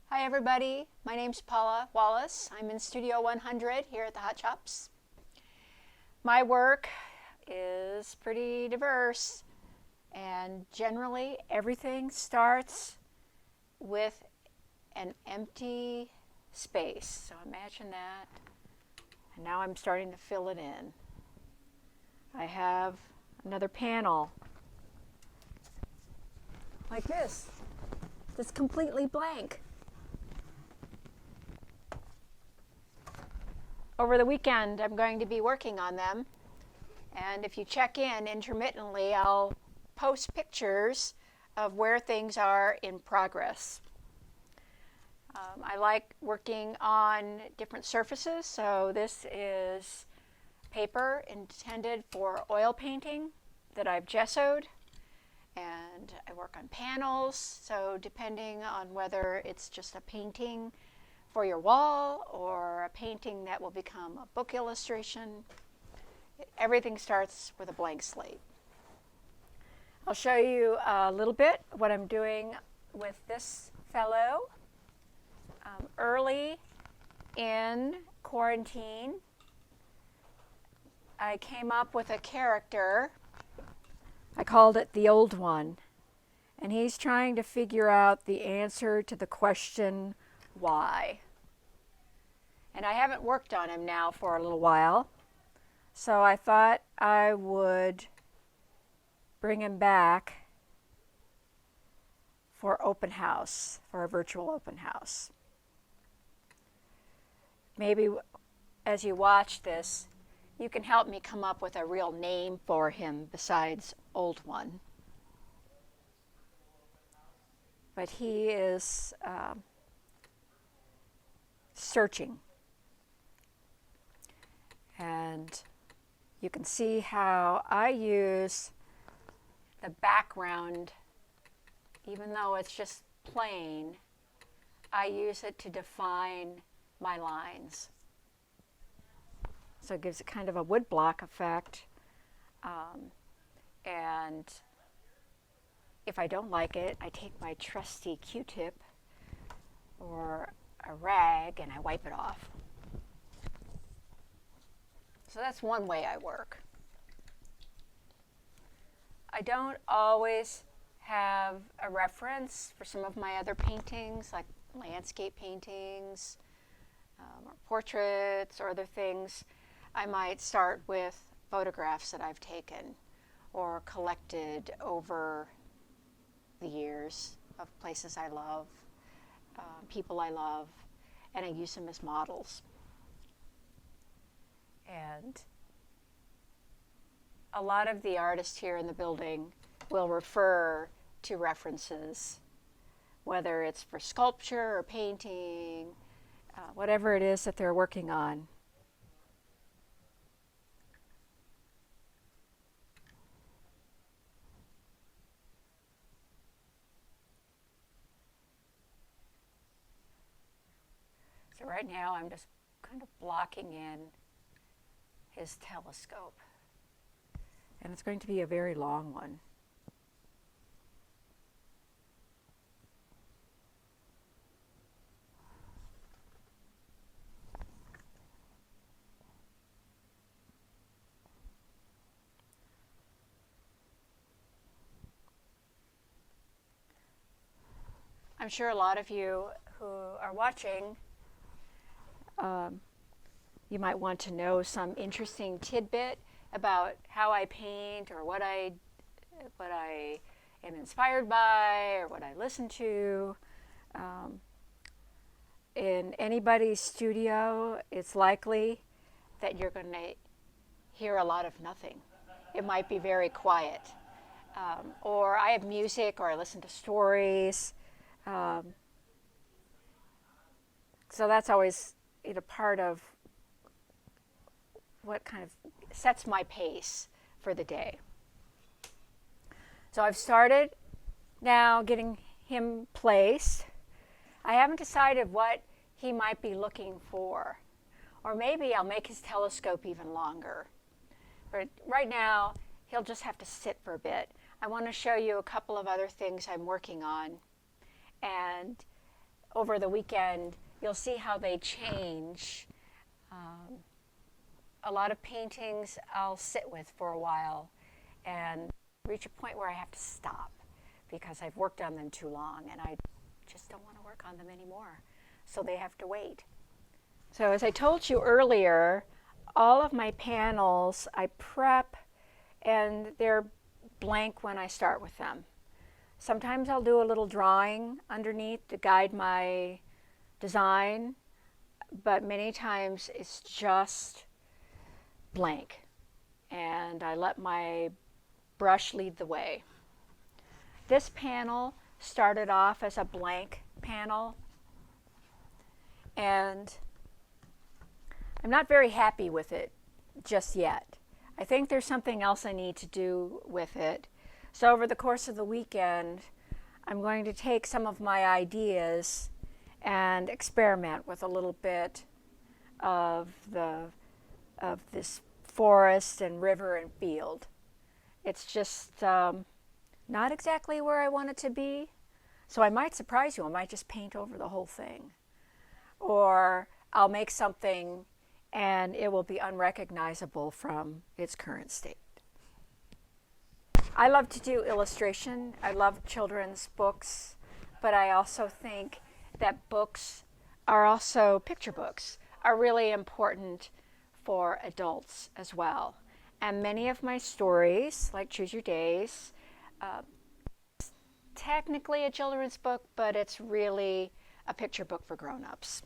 Hi everybody, my name's Paula Wallace. I'm in Studio 100 here at the Hot Shops. My work is pretty diverse and generally everything starts with an empty space. So imagine that, and now I'm starting to fill it in. I have another panel like this that's completely blank. Over the weekend, I'm going to be working on them, and if you check in intermittently, I'll post pictures of where things are in progress. I like working on different surfaces, so this is paper intended for oil painting that I've gessoed, and I work on panels, so depending on whether it's just a painting for your wall or a painting that will become a book illustration. Everything starts with a blank slate. I'll show you a little bit what I'm doing with this fellow. Early in quarantine, I came up with a character. I called it the Old One, and he's trying to figure out the answer to the question, why? And I haven't worked on him now for a little while, so I thought I would bring him back for open house, for a virtual open house. Maybe as you watch this, you can help me come up with a real name for him besides Old One. But he is searching. And you can see how I use the background, even though it's just plain, I use it to define my lines. So it gives it kind of a woodblock effect. And if I don't like it, I take my trusty Q-tip or a rag and I wipe it off. So that's one way I work. I don't always have a reference for some of my other paintings, like landscape paintings, or portraits or other things. I might start with photographs that I've taken or collected over the years of places I love, people I love, and I use them as models. And a lot of the artists here in the building will refer to references, whether it's for sculpture or painting, whatever it is that they're working on. So right now I'm just kind of blocking in his telescope. And it's going to be a very long one. I'm sure a lot of you who are watching, you might want to know some interesting tidbit about how I paint or what I am inspired by or what I listen to. In anybody's studio, it's likely that you're going to hear a lot of nothing. It might be very quiet. Or I have music or I listen to stories. So that's always part of what kind of sets my pace for the day. So I've started now getting him placed. I haven't decided what he might be looking for. Or maybe I'll make his telescope even longer. But right now, he'll just have to sit for a bit. I want to show you a couple of other things I'm working on. And over the weekend, you'll see how they change. A lot of paintings I'll sit with for a while and reach a point where I have to stop because I've worked on them too long and I just don't want to work on them anymore. So they have to wait. So as I told you earlier, all of my panels I prep and they're blank when I start with them. Sometimes I'll do a little drawing underneath to guide my design, but many times it's just blank and I let my brush lead the way. This panel started off as a blank panel and I'm not very happy with it just yet. I think there's something else I need to do with it. So over the course of the weekend, I'm going to take some of my ideas and experiment with a little bit of this forest and river and field. It's just not exactly where I want it to be. So I might surprise you. I might just paint over the whole thing. Or I'll make something and it will be unrecognizable from its current state. I love to do illustration. I love children's books, but I also think that books are also, picture books, are really important for adults as well. And many of my stories, like Choose Your Days, technically a children's book, but it's really a picture book for grown-ups.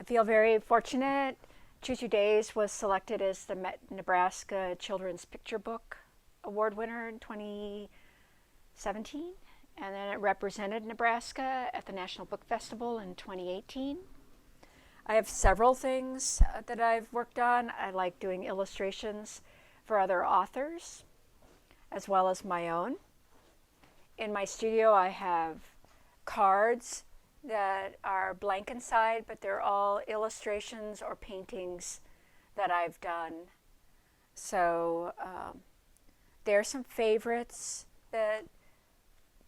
I feel very fortunate. Choose Your Days was selected as the Nebraska Children's Picture Book Award winner in 2017, and then it represented Nebraska at the National Book Festival in 2018. I have several things that I've worked on. I like doing illustrations for other authors, as well as my own. In my studio, I have cards that are blank inside, but they're all illustrations or paintings that I've done. So there's some favorites that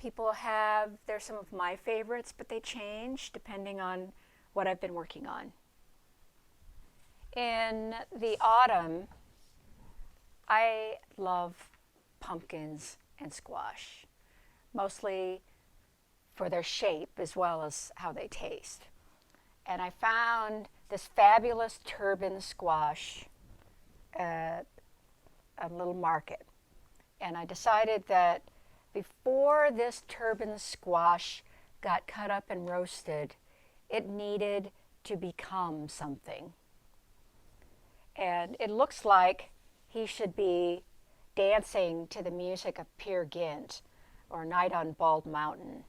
people have. There's some of my favorites, but they change depending on what I've been working on. In the autumn, I love pumpkins and squash, mostly for their shape as well as how they taste. And I found this fabulous turban squash at a little market. And I decided that before this turban squash got cut up and roasted, it needed to become something. And it looks like he should be dancing to the music of Peer Gynt or Night on Bald Mountain.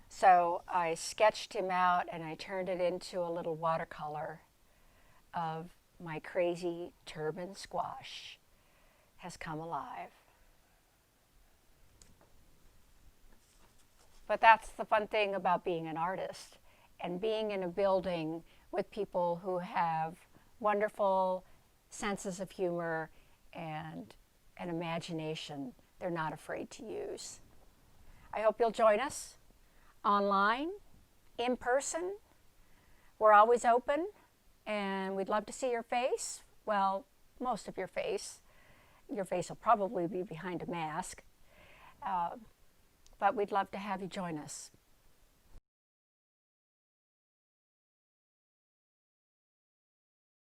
So I sketched him out and I turned it into a little watercolor of my crazy turban squash has come alive. But that's the fun thing about being an artist and being in a building with people who have wonderful senses of humor and an imagination they're not afraid to use. I hope you'll join us online, in person. We're always open and we'd love to see your face. Well, most of your face. Your face will probably be behind a mask. But we'd love to have you join us.